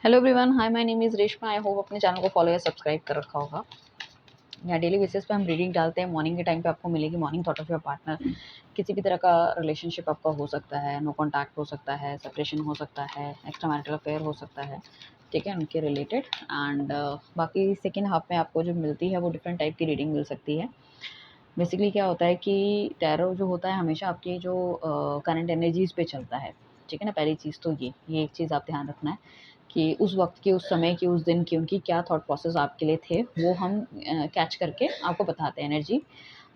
Hello everyone, hi my name is Reshma. I hope अपने channel को follow या subscribe कर रखा होगा। यहाँ डेली बेसिस पे हम रीडिंग डालते हैं। मॉर्निंग के टाइम पे आपको मिलेगी morning thought of your partner. किसी भी तरह का रिलेशनशिप आपका हो सकता है, नो कॉन्टैक्ट हो सकता है, सेपरेशन हो सकता है, एक्स्ट्रा मैरिटल अफेयर हो सकता है, ठीक है, उनके रिलेटेड। एंड बाकी सेकेंड हाफ में आपको जो मिलती है वो डिफरेंट टाइप की रीडिंग मिल सकती है। बेसिकली क्या होता है कि टैरो जो होता है हमेशा आपकी जो करंट एनर्जीज़ पे चलता है, ठीक है ना। पहली चीज़ तो ये एक चीज़ आप ध्यान रखना है कि उस वक़्त की, उस समय की, उस दिन की उनकी क्या थॉट प्रोसेस आपके लिए थे, वो हम कैच करके आपको बताते हैं एनर्जी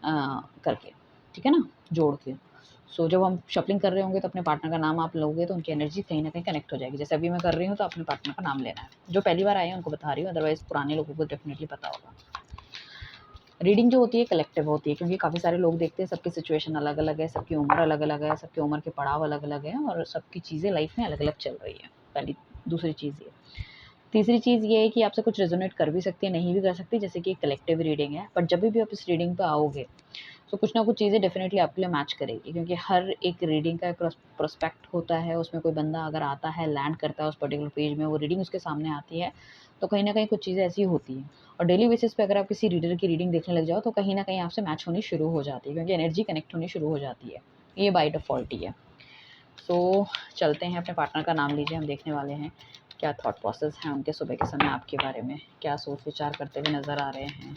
करके, ठीक है ना, जोड़ के। सो जब हम शफलिंग कर रहे होंगे तो अपने पार्टनर का नाम आप लोगे तो उनकी एनर्जी कहीं न कहीं कनेक्ट हो जाएगी। जैसे अभी मैं कर रही हूँ तो अपने पार्टनर का नाम लेना है। जो पहली बार आए हैं उनको बता रही हूँ, अदरवाइज़ पुराने लोगों को डेफ़िनिटली पता होगा। रीडिंग जो होती है कलेक्टिव होती है, क्योंकि काफ़ी सारे लोग देखते हैं, सबकी सिचुएशन अलग-अलग है, सबकी उम्र अलग-अलग है, सबकी उम्र के पड़ाव अलग-अलग हैं और सबकी चीज़ें लाइफ में अलग-अलग चल रही है। पहली दूसरी चीज़ ये। तीसरी चीज़ ये है कि आपसे कुछ रेज़ोनेट कर भी सकती है, नहीं भी कर सकती, जैसे कि कलेक्टिव रीडिंग है। बट जब भी आप इस रीडिंग पे आओगे, तो कुछ ना कुछ चीज़ें डेफ़िनेटली आपके लिए मैच करेगी, क्योंकि हर एक रीडिंग का एक प्रोस्पेक्ट होता है। उसमें कोई बंदा अगर आता है, लैंड करता है उस पर्टिकुलर पेज में, वो रीडिंग उसके सामने आती है, तो कहीं न कहीं कुछ चीज़ें ऐसी होती हैं। और डेली बेसिस पे अगर आप किसी रीडर की रीडिंग देखने लग जाओ, तो कहीं न कहीं आपसे मैच होनी शुरू हो जाती है, क्योंकि एनर्जी कनेक्ट होनी शुरू हो जाती है। ये बाय डिफ़ॉल्ट ही है। सो चलते हैं, अपने पार्टनर का नाम लीजिए। हम देखने वाले हैं क्या थॉट प्रोसेस है उनके सुबह के समय आपके बारे में, क्या सोच विचार करते हुए नज़र आ रहे हैं,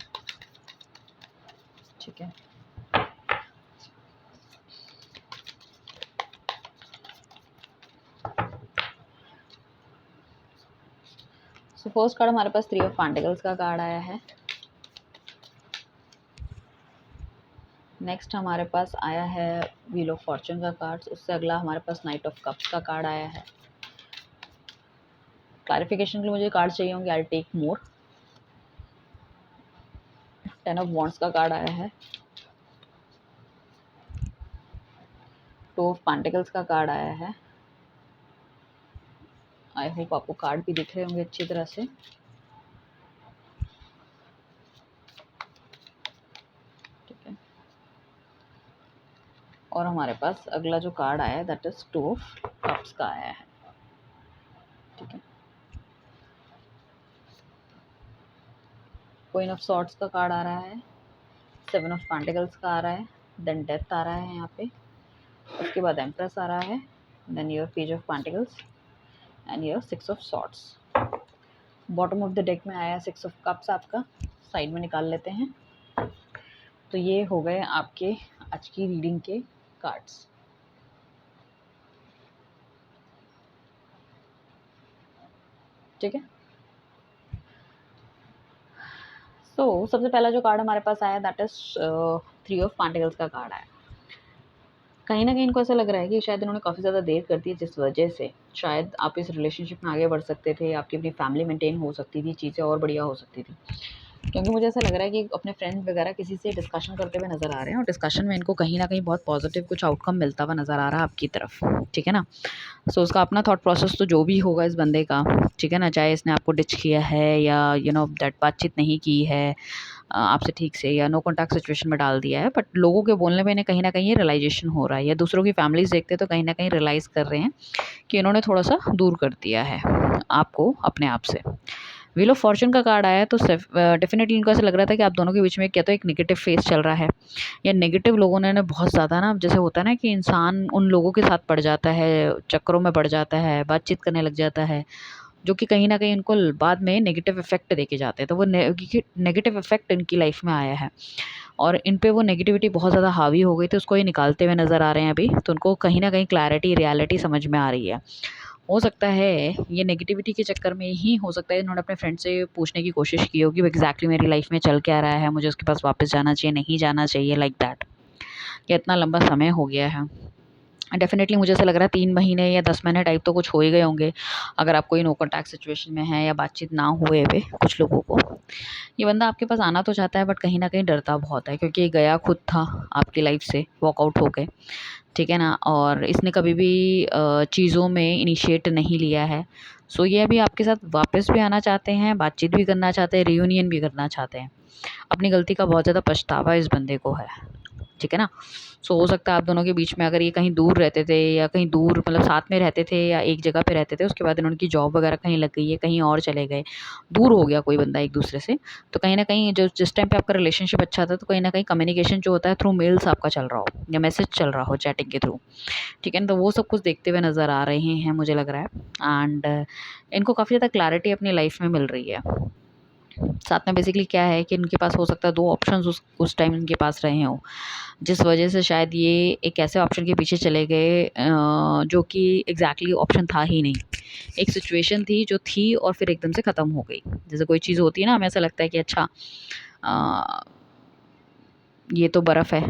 ठीक है। सो फर्स्ट कार्ड हमारे पास 3 ऑफ पेंटिकल्स का कार्ड आया है। नेक्स्ट हमारे पास आया है व्हील ऑफ फॉर्चून का कार्ड। उससे अगला हमारे पास नाइट ऑफ कप्स का कार्ड आया है। क्लैरिफिकेशन के लिए मुझे कार्ड चाहिए होंगे, I take more. 10 of wands का कार्ड आया है। 2 ऑफ पेंटिकल्स का कार्ड आया है। आई होप आपको कार्ड भी दिख रहे होंगे अच्छी तरह से। ठीक है, और हमारे पास अगला जो कार्ड आया है दैट इज 2 ऑफ कप्स का आया है, ठीक है। क्वीन ऑफ सॉर्ड्स का कार्ड आ रहा है। 7 ऑफ पेंटिकल्स का आ रहा है। देन डेथ आ रहा है यहाँ पे। उसके बाद एम्प्रेस आ रहा है। Then your page of pentacles and your 6 of swords. Bottom of the deck में आया 6 ऑफ कप्स आपका। साइड में निकाल लेते हैं। तो ये हो गए आपके आज की रीडिंग के कार्ड्स। ठीक है। सबसे पहला जो कार्ड हमारे पास आया दैट इज 3 ऑफ पेंटिकल्स का कार्ड आया। कहीं ना कहीं इनको ऐसा लग रहा है कि शायद इन्होंने काफ़ी ज़्यादा देर कर दी है, जिस वजह से शायद आप इस रिलेशनशिप में आगे बढ़ सकते थे, आपकी अपनी फैमिली मेंटेन हो सकती थी, चीज़ें और बढ़िया हो सकती थी। क्योंकि मुझे ऐसा लग रहा है कि अपने फ्रेंड्स वगैरह किसी से डिस्कशन करते हुए नज़र आ रहे हैं और डिस्कशन में इनको कहीं न कहीं बहुत पॉजिटिव कुछ आउटकम मिलता हुआ नज़र आ रहा है आपकी तरफ, ठीक है ना। उसका अपना थॉट प्रोसेस तो जो भी होगा इस बंदे का, ठीक है ना, चाहे इसने आपको डिच किया है या दैट बातचीत नहीं की है आपसे ठीक से, या नो कॉन्टैक्ट सिचुएशन में डाल दिया है, बट लोगों के बोलने में इन्हें कहीं न कहीं ये रियलाइज़ेशन हो रहा है, या दूसरों की फैमिलीज़ देखते तो कहीं न कहीं रियलाइज़ कर रहे हैं कि इन्होंने थोड़ा-सा दूर कर दिया है आपको अपने आप से। व्हील ऑफ फॉर्च्यून का कार्ड आया है, तो डेफिनेटली इनको ऐसा लग रहा था कि आप दोनों के बीच में क्या तो एक नेगेटिव फेस चल रहा है, या नेगेटिव लोगों ने बहुत ज़्यादा ना, जैसे होता है ना कि इंसान उन लोगों के साथ पड़ जाता है, चक्करों में पड़ जाता है, बातचीत करने लग जाता है, जो कि कहीं न कहीं इनको बाद में नेगेटिव इफ़ेक्ट देके जाते हैं। तो वो नेगेटिव इफ़ेक्ट इनकी लाइफ में आया है और इन पे वो नेगेटिविटी बहुत ज़्यादा हावी हो गई थी, उसको ये निकालते हुए नज़र आ रहे हैं अभी। तो उनको कहीं न कहीं क्लैरिटी, रियलिटी समझ में आ रही है। हो सकता है ये नेगेटिविटी के चक्कर में ही हो सकता है इन्होंने अपने फ्रेंड से पूछने की कोशिश की होगी, वो एग्जैक्टली मेरी लाइफ में चल क्या रहा है, मुझे उसके पास वापस जाना चाहिए, नहीं जाना चाहिए, लाइक दैट, कि इतना लंबा समय हो गया है। डेफ़िनेटली मुझे ऐसा लग रहा है 3 महीने या 10 महीने टाइप तो कुछ हो ही गए होंगे, अगर आप कोई नो कॉन्टैक्ट सिचुएशन में हैं या बातचीत ना हुए हुए कुछ लोगों को। ये बंदा आपके पास आना तो चाहता है, बट कहीं न कहीं डरता बहुत है, क्योंकि ये गया खुद था आपकी लाइफ से, वॉकआउट हो के, ठीक है ना। और इसने कभी भी चीज़ों में इनिशिएट नहीं लिया है। ये अभी आपके साथ वापस भी आना चाहते हैं, बातचीत भी करना चाहते हैं, रियूनियन भी करना चाहते हैं। अपनी गलती का बहुत ज़्यादा पछतावा इस बंदे को है। ठीक है ना। सो हो सकता है आप दोनों के बीच में, अगर ये कहीं दूर रहते थे या कहीं दूर मतलब साथ में रहते थे या एक जगह पे रहते थे, उसके बाद इन्होंने की जॉब वगैरह कहीं लग गई है, कहीं और चले गए, दूर हो गया कोई बंदा एक दूसरे से, तो कहीं न कहीं जो जिस टाइम पे आपका रिलेशनशिप अच्छा था, तो कहीं न कहीं कम्युनिकेशन जो होता है थ्रू मेल्स आपका चल रहा हो या मैसेज चल रहा हो चैटिंग के थ्रू, ठीक है ना। तो वो सब कुछ देखते हुए नज़र आ रहे हैं मुझे लग रहा है। एंड इनको काफ़ी ज़्यादा क्लैरिटी अपनी लाइफ में मिल रही है। साथ में बेसिकली क्या है कि इनके पास हो सकता है 2 ऑप्शंस उस टाइम इनके पास रहे हों, जिस वजह से शायद ये एक ऐसे ऑप्शन के पीछे चले गए जो कि एग्ज़ैक्टली ऑप्शन था ही नहीं। एक सिचुएशन थी जो थी और फिर एकदम से ख़त्म हो गई। जैसे कोई चीज़ होती है ना, हमें ऐसा लगता है कि अच्छा अ, ये तो बर्फ़ है,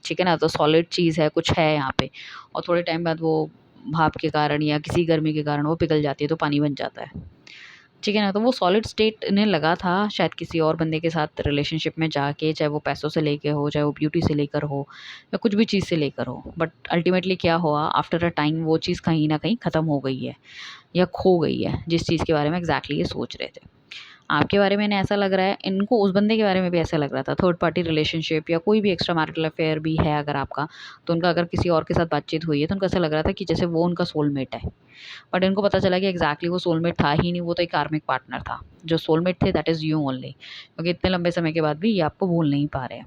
ठीक है ना, तो सॉलिड चीज़ है, कुछ है यहाँ पे, और थोड़े टाइम बाद वो भाप के कारण या किसी गर्मी के कारण वो पिघल जाती है, तो पानी बन जाता है। ठीक है ना, तो वो सॉलिड स्टेट इन्हें लगा था शायद किसी और बंदे के साथ रिलेशनशिप में जाके, चाहे वो पैसों से लेके हो, चाहे वो ब्यूटी से लेकर हो या कुछ भी चीज़ से लेकर हो। बट अल्टीमेटली क्या हुआ, आफ्टर अ टाइम वो चीज़ कहीं न कहीं ख़त्म हो गई है या खो गई है, जिस चीज़ के बारे में एग्ज़ैक्टली ये सोच रहे थे। आपके बारे में इन्हें ऐसा लग रहा है, इनको उस बंदे के बारे में भी ऐसा लग रहा था। थर्ड पार्टी रिलेशनशिप या कोई भी एक्स्ट्रा मैरिटल अफेयर भी है अगर आपका, तो उनका अगर किसी और के साथ बातचीत हुई है, तो उनको ऐसा लग रहा था कि जैसे वो उनका सोलमेट है। बट इनको पता चला कि एग्ज़ैक्टली वो सोलमेट था ही नहीं, वो तो एक कार्मिक पार्टनर था। जो सोलमेट थे दैट इज़ यू ओनली, क्योंकि इतने लंबे समय के बाद भी ये आपको भूल नहीं पा रहे हैं।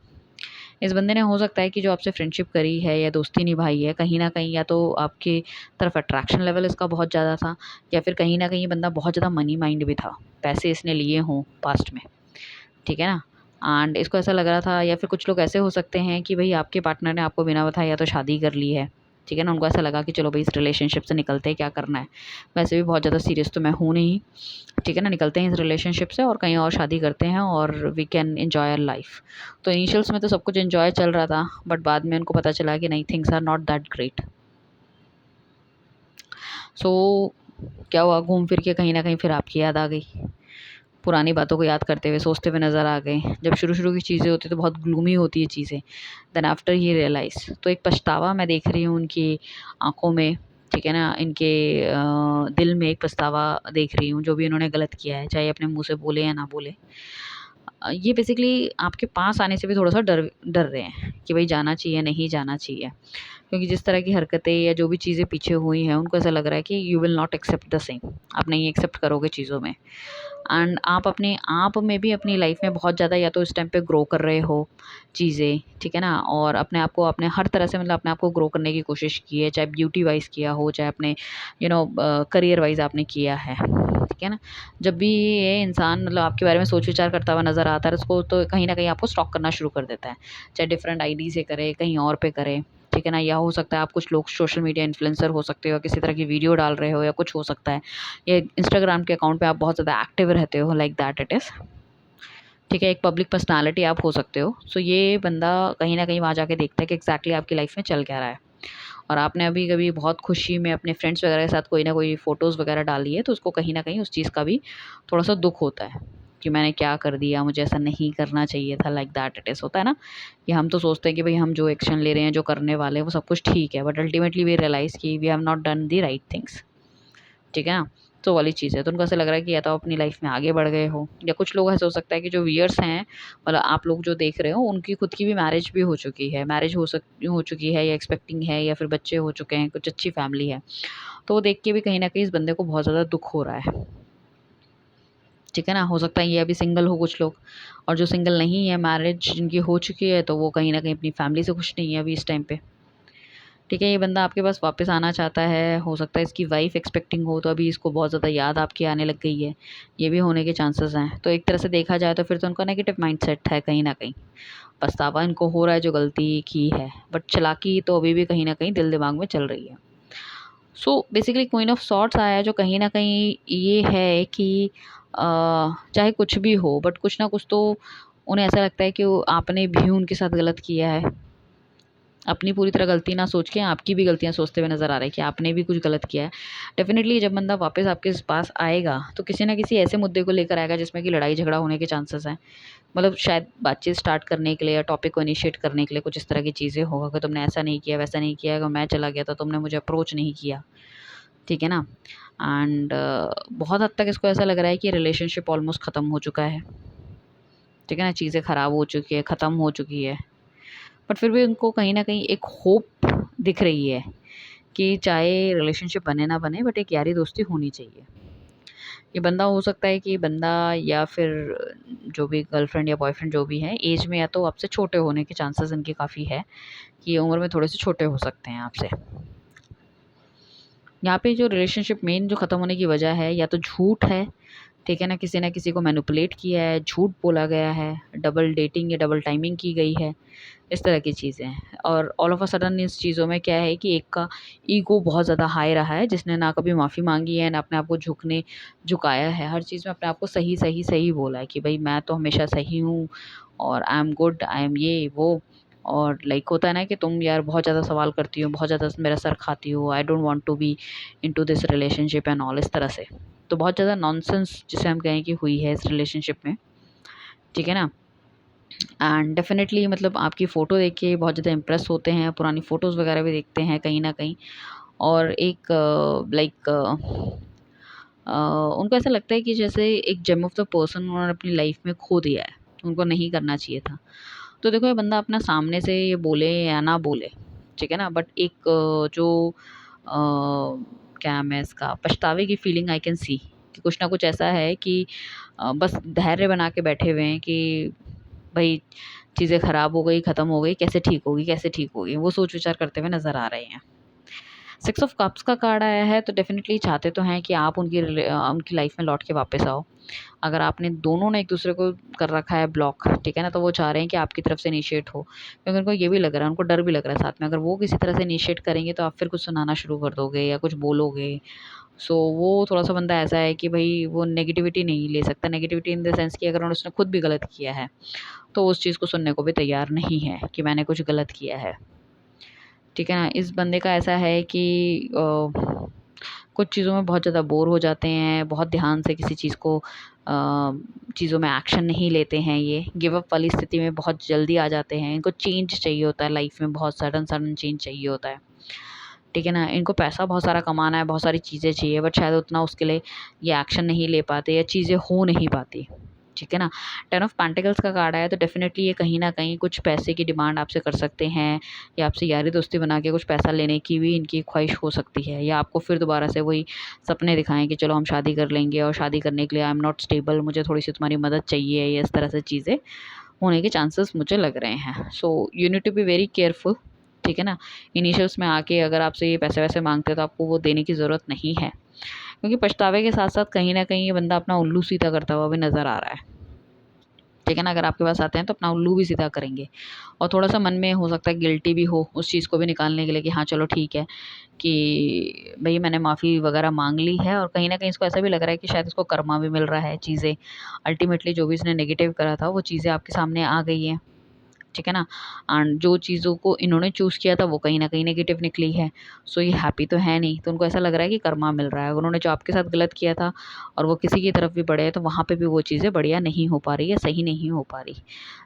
इस बंदे ने हो सकता है कि जो आपसे फ्रेंडशिप करी है या दोस्ती निभाई है, कहीं न कहीं या तो आपकी तरफ अट्रैक्शन लेवल इसका बहुत ज़्यादा था, या फिर कहीं न कहीं ये बंदा बहुत ज़्यादा मनी माइंड भी था। पैसे इसने लिए हों पास्ट में, ठीक है ना? एंड इसको ऐसा लग रहा था, या फिर कुछ लोग ऐसे हो सकते हैं कि भई आपके पार्टनर ने आपको बिना बताए या तो शादी कर ली है, ठीक है ना? उनको ऐसा लगा कि चलो भई इस रिलेशनशिप से निकलते हैं, क्या करना है? वैसे भी बहुत ज़्यादा सीरियस तो मैं हूँ नहीं, ठीक है ना? निकलते हैं इस रिलेशनशिप से और कहीं और शादी करते हैं और we can enjoy our life. तो इनिशियल्स में तो सब कुछ एन्जॉय चल रहा था, बट बाद में उनको पता चला कि नहीं, things are not that great. So क्या हुआ, घूम फिर के कहीं न कहीं फिर आपकी याद आ गई। पुरानी बातों को याद करते हुए, सोचते हुए नज़र आ गए। जब शुरू-शुरू की चीज़ें होती हैं तो बहुत ग्लूमी होती है चीज़ें। देन आफ्टर ही रियलाइज़, तो एक पछतावा मैं देख रही हूँ उनकी आँखों में, ठीक है ना? इनके दिल में एक पछतावा देख रही हूँ, जो भी इन्होंने गलत किया है, चाहे अपने मुँह से बोले या ना बोले। ये बेसिकली आपके पास आने से भी थोड़ा-सा डर डर रहे हैं कि भई जाना चाहिए, नहीं जाना चाहिए। क्योंकि जिस तरह की हरकतें या जो भी चीज़ें पीछे हुई हैं, उनको ऐसा लग रहा है कि you will not accept the same. आप नहीं एक्सेप्ट करोगे चीज़ों में। एंड आप अपने आप में भी अपनी लाइफ में बहुत ज़्यादा या तो इस टाइम पे ग्रो कर रहे हो चीज़ें, ठीक है ना? और अपने आप को अपने हर तरह से मतलब अपने आप को ग्रो करने की कोशिश की है, चाहे ब्यूटी वाइज़ किया हो, चाहे अपने करियर वाइज़ आपने किया है, ठीक है ना? जब भी ये इंसान मतलब आपके बारे में सोच विचार करता हुआ नज़र आता है, उसको तो कहीं न कहीं आपको स्टॉक करना शुरू कर देता है। चाहे डिफरेंट आईडी से करे, कहीं और पे करे, ठीक है ना? या हो सकता है आप कुछ लोग सोशल मीडिया इन्फ्लुएंसर हो सकते हो, किसी तरह की वीडियो डाल रहे हो या कुछ हो सकता है। या इंस्टाग्राम के अकाउंट पे आप बहुत ज़्यादा एक्टिव रहते हो, लाइक दैट इट इज़, ठीक है? एक पब्लिक पर्सनैलिटी आप हो सकते हो। सो ये बंदा कहीं न कहीं वहाँ जाके देखता है कि एग्ज़ैक्टली आपकी लाइफ़ में चल क्या रहा है। और आपने अभी कभी बहुत खुशी में अपने फ्रेंड्स वगैरह के साथ कोई ना कोई फ़ोटोज़ वगैरह डाली है, तो उसको कहीं न कहीं उस चीज़ का भी थोड़ा-सा दुःख होता है कि मैंने क्या कर दिया, मुझे ऐसा नहीं करना चाहिए था, लाइक दैट इट इज़, होता है ना? कि हम तो सोचते हैं कि भई हम जो एक्शन ले रहे हैं, जो करने वाले हैं, वो सब कुछ ठीक है, बट अल्टीमेटली वी रियलाइज़ कि we have not done the right things. ठीक है ना? तो वाली चीज़ है। तो उनको ऐसा लग रहा है कि या तो आप अपनी लाइफ़ में आगे बढ़ गए हो, या कुछ लोग ऐसा हो सकता है कि जो व्यूअर्स हैं, मतलब आप लोग जो देख रहे हो, उनकी खुद की भी मैरिज भी हो चुकी है। मैरिज हो चुकी है या एक्सपेक्टिंग है या फिर बच्चे हो चुके हैं, कुछ अच्छी फैमिली है। तो वो देख के भी कहीं न कहीं इस बंदे को बहुत ज़्यादा दुःख हो रहा है। ठीक है ना? हो सकता है ये अभी सिंगल हो कुछ लोग, और जो सिंगल नहीं है, मैरिज जिनकी हो चुकी है, तो वो कहीं न कहीं अपनी फैमिली से खुश नहीं है अभी इस टाइम पे। ठीक है, ये बंदा आपके पास वापस आना चाहता है, हो सकता है इसकी वाइफ़ एक्सपेक्टिंग हो, तो अभी इसको बहुत ज़्यादा याद आपकी आने लग गई है, ये भी होने के चांसेस हैं। तो एक तरह से देखा जाए तो फिर तो उनका नेगेटिव माइंडसेट है कहीं न कहीं। पछतावा इनको हो रहा है जो गलती की है, बट चालाकी तो अभी भी कहीं न कहीं दिल-दिमाग में चल रही है। So basically queen of swords आया है, जो कहीं न कहीं ये है कि अ, चाहे कुछ भी हो, बट कुछ ना कुछ तो उन्हें ऐसा लगता है कि वो आपने भी उनके साथ गलत किया है। अपनी पूरी तरह गलती ना सोच के आपकी भी गलतियाँ सोचते हुए नज़र आ रहा है कि आपने भी कुछ गलत किया है। डेफ़िनिटली जब बंदा वापस आपके पास आएगा, तो किसी न किसी ऐसे मुद्दे को लेकर आएगा जिसमें कि लड़ाई झगड़ा होने के चांसेस हैं। मतलब शायद बातचीत स्टार्ट करने के लिए या टॉपिक को इनिशिएट करने के लिए कुछ इस तरह की चीज़ें होगा कि तुमने ऐसा नहीं किया, वैसा नहीं किया, अगर मैं चला गया तो तुमने मुझे अप्रोच नहीं किया। ठीक है ना? एंड बहुत हद तक इसको ऐसा लग रहा है कि रिलेशनशिप ऑलमोस्ट ख़त्म हो चुका है। ठीक है ना? चीज़ें ख़राब हो चुकी है, ख़त्म हो चुकी है। बट फिर भी उनको कहीं न कहीं एक होप दिख रही है कि चाहे रिलेशनशिप बने ना बने बट एक यारी दोस्ती होनी चाहिए। ये बंदा हो सकता है कि बंदा या फिर जो भी गर्लफ्रेंड या बॉयफ्रेंड जो भी है, ऐज में या तो आपसे छोटे होने के चांसेस इनके काफ़ी है कि उम्र में थोड़े से छोटे हो सकते हैं आपसे। यहाँ पे जो रिलेशनशिप मेन जो ख़त्म होने की वजह है या तो झूठ है, ठीक है ना, किसी ने किसी को मैनिपुलेट किया है, झूठ बोला गया है, डबल डेटिंग या डबल टाइमिंग की गई है, इस तरह की चीज़ें हैं। और ऑल ऑफ अ सडन इस चीज़ों में क्या है कि एक का ईगो बहुत ज़्यादा हाई रहा है, जिसने ना कभी माफ़ी माँगी है, ना अपने आप को झुकाया है। हर चीज़ में अपने आप को सही, सही, सही बोला है कि भई मैं तो हमेशा सही हूँ और I am good, I am ये, वो। और लाइक होता है ना कि तुम यार बहुत ज़्यादा सवाल करती हो, बहुत ज़्यादा मेरा सर खाती हो, I don't want to be into this relationship and all, इस तरह से। तो बहुत ज़्यादा नॉनसेंस जिसे हम कहें कि हुई है इस रिलेशनशिप में, ठीक है ना? एंड डेफ़िनेटली मतलब आपकी फ़ोटो देख के बहुत ज़्यादा इम्प्रेस होते हैं, पुरानी फ़ोटोज़ वगैरह भी देखते हैं कहीं न कहीं, और एक लाइक उनको ऐसा लगता है कि जैसे एक जेम ऑफ़ द पर्सन उन्होंने अपनी लाइफ़ में खो दिया है, उनको नहीं करना चाहिए था। तो देखो ये बंदा अपना सामने से ये बोले या ना बोले, ठीक है ना? बट एक जो क्या नाम है इसका, पछतावे की फीलिंग आई कैन सी कि कुछ ना कुछ ऐसा है कि बस धैर्य बना के बैठे हुए हैं कि भई चीज़ें ख़राब हो गई, ख़त्म हो गई, कैसे ठीक होगी, कैसे ठीक होगी? वो सोच विचार करते हुए नज़र आ रहे हैं। सिक्स ऑफ कप्स का कार्ड आया है तो डेफ़िनेटली चाहते तो हैं कि आप उनकी लाइफ़ में लौट के वापस आओ। अगर आपने दोनों ने एक-दूसरे को कर रखा है ब्लॉक, ठीक है ना? तो वो चाह रहे हैं कि आपकी तरफ से इनिशिएट हो। क्योंकि उनको ये भी लग रहा है, उनको डर भी लग रहा है साथ में, अगर वो किसी तरह से इनिशिएट करेंगे तो आप फिर कुछ सुनाना शुरू कर दोगे या कुछ बोलोगे। सो वो थोड़ा-सा बंदा ऐसा है कि भई वो नेगेटिविटी नहीं ले सकता। नेगेटिविटी इन द सेंस कि अगर उसने खुद भी गलत किया है, तो उस चीज़ को सुनने को भी तैयार नहीं है कि मैंने कुछ गलत किया है। ठीक है ना? इस बंदे का ऐसा है कि कुछ चीज़ों में बहुत ज़्यादा बोर हो जाते हैं, बहुत ध्यान से किसी चीज़ को चीज़ों में एक्शन नहीं लेते हैं ये, गिव अप वाली स्थिति में बहुत जल्दी आ जाते हैं, इनको चेंज चाहिए होता है लाइफ़ में, बहुत सडन सडन चेंज चाहिए होता है, ठीक है ना? इनको पैसा बहुत सारा कमाना है, बहुत सारी चीज़ें चाहिए बट शायद उतना उसके लिए ये एक्शन नहीं ले पाते या चीज़ें हो नहीं पाती, ठीक है ना? 10 ऑफ पेंटिकल्स का कार्ड आया तो डेफ़िनेटली ये कहीं न कहीं कुछ पैसे की डिमांड आपसे कर सकते हैं या आपसे यारी दोस्ती बना के कुछ पैसा लेने की भी इनकी ख्वाहिश हो सकती है, या आपको फिर दोबारा से वही सपने दिखाएँ कि चलो हम शादी कर लेंगे और शादी करने के लिए आई एम नॉट स्टेबल, मुझे थोड़ी-सी तुम्हारी मदद चाहिए, या इस तरह से चीज़ें होने के चांसेस मुझे लग रहे हैं। So you need to be very careful, ठीक है ना? इनिशियल्स में आके अगर आपसे ये पैसे-वैसे माँगते हैं तो आपको वो देने की ज़रूरत नहीं है। क्योंकि पछतावे के साथ-साथ कहीं न कहीं ये बंदा अपना उल्लू सीधा करता हुआ भी नज़र आ रहा है। ठीक है ना? अगर आपके पास आते हैं तो अपना उल्लू भी सीधा करेंगे और थोड़ा-सा मन में हो सकता है गिल्टी भी हो उस चीज़ को भी निकालने के लिए कि हाँ, चलो ठीक है कि भई मैंने माफ़ी वग़ैरह माँग ली है, और कहीं न कहीं इसको ऐसा भी लग रहा है कि शायद इसको कर्मा भी मिल रहा है, चीज़ें अल्टीमेटली जो भी इसने नेगेटिव करा था वो चीज़ें आपके सामने आ गई हैं। ठीक है ना? एंड जो चीज़ों को इन्होंने चूज़ किया था वो कहीं न कहीं नेगेटिव निकली है। सो ये हैप्पी तो है नहीं, तो उनको ऐसा लग रहा है कि कर्मा मिल रहा है। उन्होंने जो आपके साथ गलत किया था और वो किसी की तरफ भी बढ़े हैं तो वहाँ पे भी वो चीज़ें बढ़िया नहीं हो पा रही या सही नहीं हो पा रही।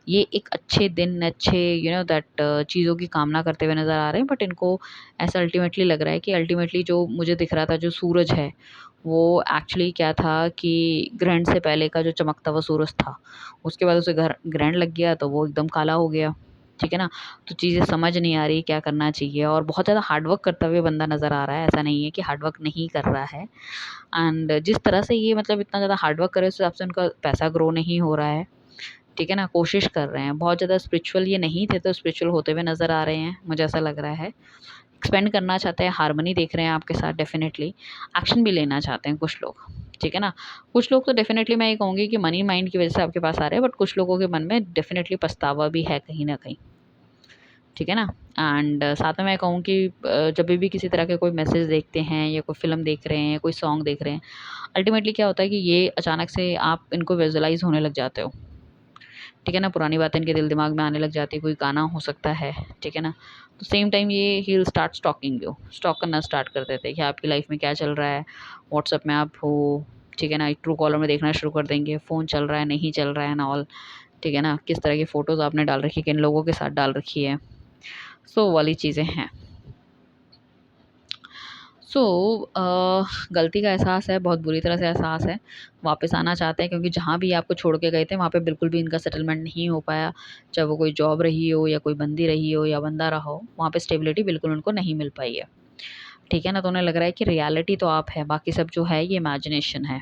ये एक अच्छे दिन, अच्छे दैट चीज़ों की कामना करते हुए नज़र आ रहे हैं, बट इनको ऐसा अल्टीमेटली लग रहा है कि अल्टीमेटली जो मुझे दिख रहा था, जो सूरज है, वो एक्चुअली क्या था कि ग्रहण से पहले का जो चमकता हुआ सूरज था, उसके बाद उसे ग्रहण लग गया तो वो एकदम काला हो गया। ठीक है ना? तो चीज़ें समझ नहीं आ रही क्या करना चाहिए, और बहुत ज़्यादा हार्ड वर्क करता हुआ बंदा नज़र आ रहा है, ऐसा नहीं है कि हार्ड वर्क नहीं कर रहा है। एंड जिस तरह से ये मतलब इतना ज़्यादा हार्ड वर्क कर रहे हैं उस हिसाब से उनका पैसा ग्रो नहीं हो रहा है। ठीक है ना? कोशिश कर रहे हैं, बहुत ज़्यादा स्पिरिचुअल ये नहीं थे तो स्पिरिचुअल होते हुए नज़र आ रहे हैं, मुझे ऐसा लग रहा है। एक्सपेंड करना चाहते हैं, हार्मनी देख रहे हैं आपके साथ डेफ़िनेटली, एक्शन भी लेना चाहते हैं कुछ लोग, ठीक है ना? कुछ लोग तो डेफ़िनेटली मैं ये कहूँगी कि मनी माइंड की वज़ह से आपके पास आ रहे हैं, बट कुछ लोगों के मन में डेफ़िनेटली पछतावा भी है कहीं न कहीं, ठीक है ना? एंड साथ में मैं कहूँ कि जभी भी किसी तरह के कोई मैसेज देखते हैं या कोई फ़िल्म देख रहे हैं या कोई सॉन्ग देख रहे हैं, अल्टीमेटली क्या होता है कि ये अचानक से आप इनको विज़ुअलाइज़ होने लग जाते हो। ठीक है ना? पुरानी बातें इनके दिल दिमाग में आने लग जाती है, कोई गाना हो सकता है, ठीक है ना? तो सेम टाइम ये ही will start stalking you, stalk करना स्टार्ट कर देते हैं कि आपकी लाइफ में क्या चल रहा है, व्हाट्सएप में आप हो, ठीक है ना? ट्रू कॉलर में देखना शुरू कर देंगे, फ़ोन चल रहा है, नहीं चल रहा है एंड ऑल, ठीक है ना? किस तरह की फ़ोटोज़ आपने डाल रखी है, किन लोगों के साथ डाल रखी है, सो वाली चीज़ें हैं। सो गलती का एहसास है, बहुत बुरी तरह से एहसास है। वापस आना चाहते हैं क्योंकि जहाँ भी आपको छोड़ के गए थे वहाँ पे बिल्कुल भी इनका सेटलमेंट नहीं हो पाया। चाहे वो कोई जॉब रही हो या कोई बंदी रही हो या बंदा रहा हो, वहाँ पे स्टेबिलिटी बिल्कुल उनको नहीं मिल पाई है। ठीक है ना? तो उन्हें लग रहा है कि रियलिटी तो आप है, बाकी सब जो है ये इमेजिनेशन है।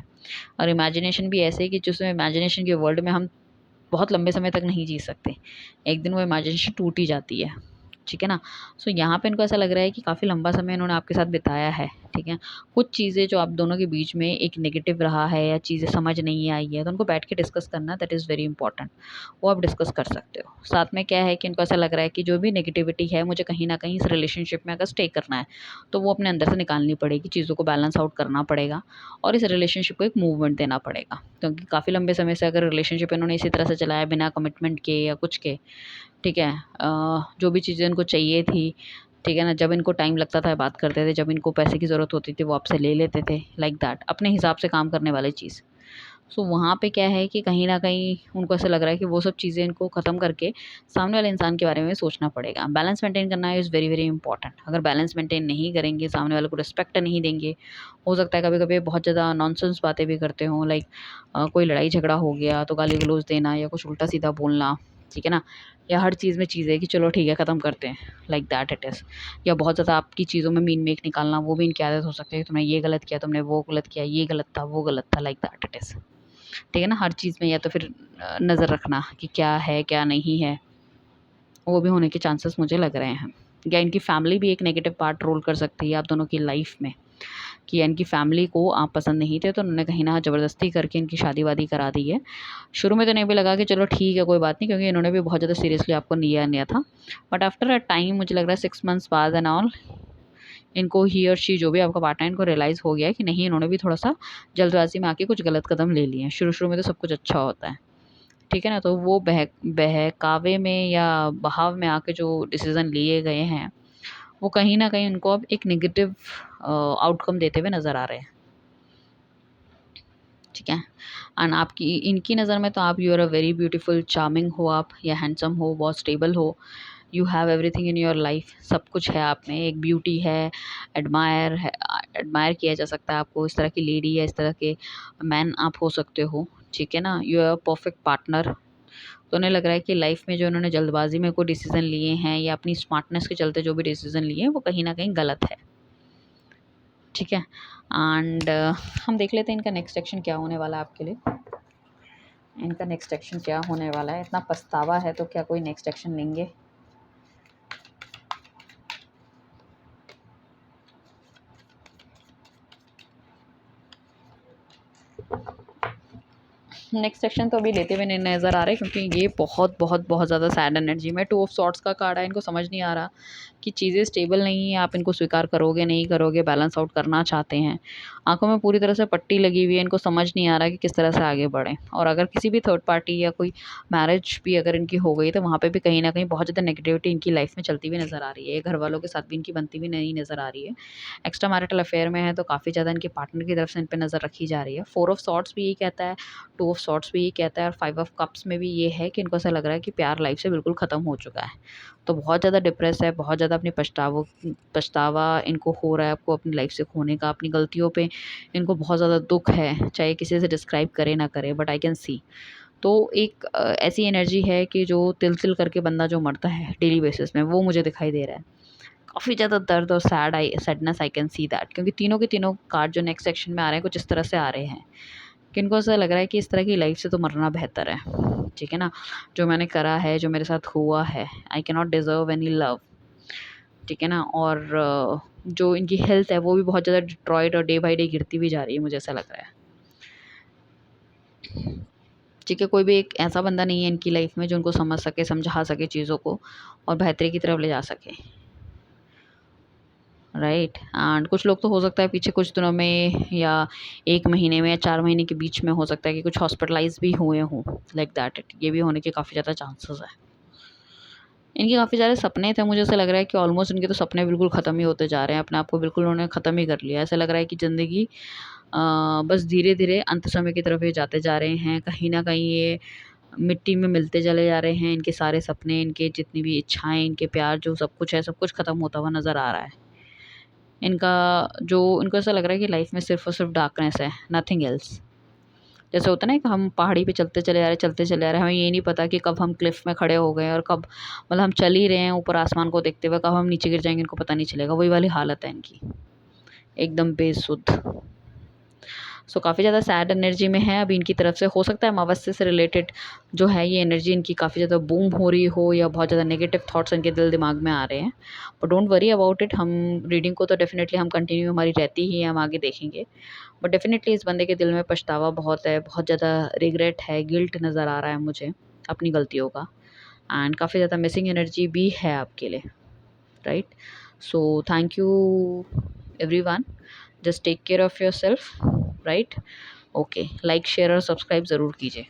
और इमेजिनेशन भी ऐसे कि जिसमें इमेजिनेशन के वर्ल्ड में हम बहुत लंबे समय तक नहीं जी सकते। एक दिन वो इमेजिनेशन टूट ही जाती है। ठीक है ना? सो यहाँ पे इनको ऐसा लग रहा है कि काफ़ी लंबा समय इन्होंने आपके साथ बिताया है। ठीक है? कुछ चीज़ें जो आप दोनों के बीच में एक नेगेटिव रहा है या चीज़ें समझ नहीं आई है, तो उनको बैठ के डिस्कस करना दैट इज़ वेरी इंपॉर्टेंट। वो आप डिस्कस कर सकते हो। साथ में क्या है कि इनको ऐसा लग रहा है कि जो भी नेगेटिविटी है मुझे कहीं न कहीं इस रिलेशनशिप में अगर स्टे करना है, तो वो अपने अंदर से निकालनी पड़ेगी, चीज़ों को बैलेंस आउट करना पड़ेगा और इस रिलेशनशिप को एक मूवमेंट देना पड़ेगा। क्योंकि काफ़ी लंबे समय से अगर रिलेशनशिप इन्होंने इसी तरह से चलाया बिना कमिटमेंट के या कुछ के, ठीक है? जो भी चीज़ें इनको चाहिए थी, ठीक है ना? जब इनको टाइम लगता था बात करते थे, जब इनको पैसे की ज़रूरत होती थी वो आपसे ले लेते थे, लाइक दैट अपने हिसाब से काम करने वाली चीज़। सो वहाँ पे क्या है कि कहीं न कहीं उनको ऐसा लग रहा है कि वो सब चीज़ें इनको ख़त्म करके सामने वाले इंसान के बारे में सोचना पड़ेगा। बैलेंस मेंटेन करना इज़ वेरी, वेरी इंपॉर्टेंट। अगर बैलेंस मेंटेन नहीं करेंगे, सामने वाले को रिस्पेक्ट नहीं देंगे, हो सकता है कभी-कभी बहुत ज़्यादा नॉनसेंस बातें भी करते हों, लाइक कोई लड़ाई झगड़ा हो गया तो गाली-गलौज देना या कुछ उल्टा-सीधा बोलना, ठीक है ना? या हर चीज़ में चीज़ है कि चलो ठीक है ख़त्म करते हैं, लाइक दैट इट इज़। या बहुत ज़्यादा आपकी चीज़ों में मीन मेक निकालना, वो भी इनकी आदत हो सकती है कि तुमने ये गलत किया, तुमने वो गलत किया, ये गलत था, वो गलत था, लाइक दैट इट इज़। ठीक है ना? हर चीज़ में या तो फिर नज़र रखना कि क्या है, क्या नहीं है, वो भी होने के चांसेस मुझे लग रहे हैं। या इनकी फैमिली भी एक नेगेटिव पार्ट रोल कर सकती है आप दोनों की लाइफ़ में, कि इनकी फैमिली को आप पसंद नहीं थे, तो उन्होंने कहीं न ज़बरदस्ती करके इनकी शादी-वादी करा दी है। शुरू में तो इन्हें भी लगा कि चलो ठीक है, कोई बात नहीं, क्योंकि इन्होंने भी बहुत ज़्यादा सीरियसली आपको लिया था। बट आफ्टर अ टाइम मुझे लग रहा है 6 मंथ्स बाद एंड ऑल, इनको ही और शी जो भी आपका पार्टनर है, इनको रियलाइज़ हो गया है कि नहीं, इन्होंने भी थोड़ा-सा जल्दबाज़ी में आके कुछ गलत कदम ले लिए हैं। शुरू-शुरू में तो सब कुछ अच्छा होता है। ठीक है ना? तो वो बहकावे में या बहाव में आके जो डिसीज़न लिए गए हैं, वो कहीं न कहीं उनको अब एक नेगेटिव आउटकम देते हुए नज़र आ रहे हैं। ठीक है? एंड आपकी इनकी नज़र में तो आप you are a very beautiful, charming हो आप या हैंडसम हो, बहुत स्टेबल हो, you have everything in your life, सब कुछ है आप में, एक ब्यूटी है, एडमायर किया जा सकता है आपको, इस तरह की लेडी या इस तरह के मैन आप हो सकते हो। ठीक है ना? You are a perfect partner. तो उन्हें लग रहा है कि लाइफ में जो उन्होंने जल्दबाज़ी में कोई डिसीज़न लिए हैं या अपनी स्मार्टनेस के चलते जो भी डिसीज़न लिए हैं, वो कहीं न कहीं गलत है। ठीक है? एंड हम देख लेते हैं इनका नेक्स्ट एक्शन क्या होने वाला है आपके लिए। इनका नेक्स्ट एक्शन क्या होने वाला है? इतना पछतावा है तो क्या कोई नेक्स्ट एक्शन लेंगे? नेक्स्ट सेक्शन तो अभी लेते हुए नहीं नज़र आ रहे, क्योंकि ये बहुत बहुत बहुत ज़्यादा सैड एनर्जी में, टू ऑफ सॉर्ट्स का कार्ड है। इनको समझ नहीं आ रहा कि चीज़ें स्टेबल नहीं है, आप इनको स्वीकार करोगे नहीं करोगे, बैलेंस आउट करना चाहते हैं। आंखों में पूरी तरह से पट्टी लगी हुई है, इनको समझ नहीं आ रहा कि किस तरह से आगे बढ़ें। और अगर किसी भी थर्ड पार्टी या कोई मैरिज भी अगर इनकी हो गई, तो वहाँ पे भी कहीं न कहीं बहुत ज़्यादा नेगेटिविटी इनकी लाइफ में चलती हुई नज़र आ रही है। घर वालों के साथ भी इनकी बनती हुई नहीं नज़र आ रही है। एक्स्ट्रा मैरिटल अफेयर में है तो काफ़ी ज़्यादा इनके पार्टनर की तरफ से इन पे नज़र रखी जा रही है। फोर ऑफ सॉर्ट्स भी यही कहता है, टू ऑफ सॉर्ट्स भी यही कहता है, और फाइव ऑफ कप्स में भी ये है कि इनको ऐसा लग रहा है कि प्यार लाइफ से बिल्कुल ख़त्म हो चुका है। तो बहुत ज़्यादा डिप्रेस है, बहुत ज़्यादा अपनी पछतावा इनको हो रहा है आपको अपनी लाइफ से खोने का, अपनी गलतियों पे इनको बहुत ज़्यादा दुःख है, चाहे किसी से डिस्क्राइब करे ना करे, बट आई कैन सी। तो एक ऐसी एनर्जी है कि जो तिल-तिल करके बंदा जो मरता है डेली बेसिस में, वो मुझे दिखाई दे रहा है। काफ़ी ज़्यादा दर्द और sadness I can see that, क्योंकि तीनों के तीनों कार्ड जो नेक्स्ट सेक्शन में आ रहे हैं कुछ इस तरह से आ रहे हैं कि इनको ऐसा लग रहा है कि इस तरह की लाइफ से तो मरना बेहतर है। ठीक है ना? जो मैंने करा है, जो मेरे साथ हुआ है, I can not deserve any love. ठीक है ना? और जो इनकी हेल्थ है वो भी बहुत ज़्यादा डिट्रॉयड और डे बाय डे गिरती हुई जा रही है, मुझे ऐसा लग रहा है। ठीक है? कोई भी एक ऐसा बंदा नहीं है इनकी लाइफ में जो उनको समझ सके, समझा सके चीज़ों को और बेहतरी की तरफ ले जा सके। राइट? एंड कुछ लोग तो हो सकता है पीछे कुछ दिनों में या 1 महीने में या 4 महीने के बीच में हो सकता है कि कुछ हॉस्पिटलाइज़ भी हुए हों, लाइक दैट इट। ये भी होने के काफ़ी ज़्यादा चांसेस है। इनके काफ़ी सारे सपने थे, मुझे ऐसा लग रहा है कि ऑलमोस्ट इनके तो सपने बिल्कुल ख़त्म ही होते जा रहे हैं, अपने आप को बिल्कुल उन्होंने ख़त्म ही कर लिया है। ऐसा लग रहा है कि ज़िंदगी बस धीरे-धीरे अंत समय की तरफ ये जाते जा रहे हैं। कहीं न कहीं ये मिट्टी में मिलते चले जा रहे हैं। इनके सारे सपने, इनके जितनी भी इच्छाएँ, इनके प्यार जो सब कुछ है, सब कुछ ख़त्म होता हुआ नज़र आ रहा है। इनका जो इनको ऐसा लग रहा है कि लाइफ में सिर्फ़ और सिर्फ डार्कनेस है, नथिंग एल्स। जैसे होता है ना कि हम पहाड़ी पे चलते चले जा रहे हैं, चलते चले जा रहे हैं, हमें ये नहीं पता कि कब हम क्लिफ़ में खड़े हो गए और कब मतलब हम चल ही रहे हैं ऊपर आसमान को देखते हुए, कब हम नीचे गिर जाएँगे इनको पता नहीं चलेगा। वही वाली हालत है इनकी, एकदम बेसुध। सो काफ़ी ज़्यादा सैड एनर्जी में है अभी इनकी तरफ से। हो सकता है अमावस्या से रिलेटेड जो है ये एनर्जी इनकी काफ़ी ज़्यादा बूम हो रही हो या बहुत ज़्यादा नेगेटिव थॉट्स इनके दिल दिमाग में आ रहे हैं। But don't worry about it, हम रीडिंग को तो डेफ़िनेटली हम कंटिन्यू हमारी रहती ही है, हम आगे देखेंगे। बट डेफ़िनेटली इस बंदे के दिल में पछतावा बहुत है, बहुत ज़्यादा रिग्रेट है, गिल्ट नज़र आ रहा है मुझे अपनी गलतियों का, एंड काफ़ी ज़्यादा मिसिंग एनर्जी भी है आपके लिए, right? So thank you everyone, just take care of yourself, right? Okay, like, share और सब्सक्राइब ज़रूर कीजिए।